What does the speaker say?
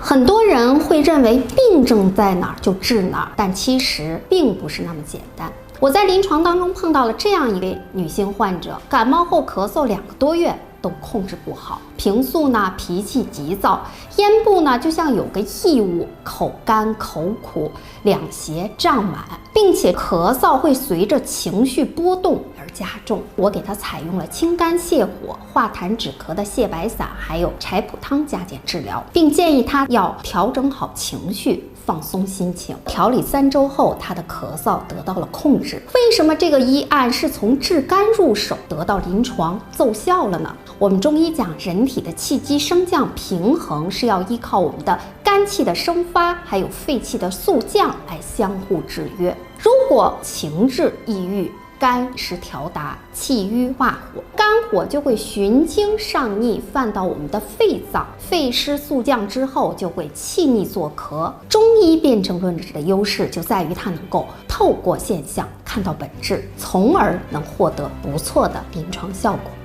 很多人会认为病症在哪儿就治哪儿，但其实并不是那么简单。我在临床当中碰到了这样一位女性患者，感冒后咳嗽2个多月都控制不好，平素呢脾气急躁，咽部呢就像有个异物，口干口苦，两胁胀满，并且咳嗽会随着情绪波动而加重。我给她采用了清肝泻火、化痰止咳的泻白散，还有柴蒲汤加减治疗，并建议她要调整好情绪，放松心情。调理3周后，她的咳嗽得到了控制。为什么这个医案是从治肝入手，得到临床奏效了呢？我们中医讲，人体的气机升降平衡是要依靠我们的肝气的生发，还有肺气的肃降来相互制约。如果情志抑郁，肝失调达，气郁化火，肝火就会循经上逆，犯到我们的肺脏，肺失肃降之后就会气逆作咳。中医辨证论治的优势就在于它能够透过现象看到本质，从而能获得不错的临床效果。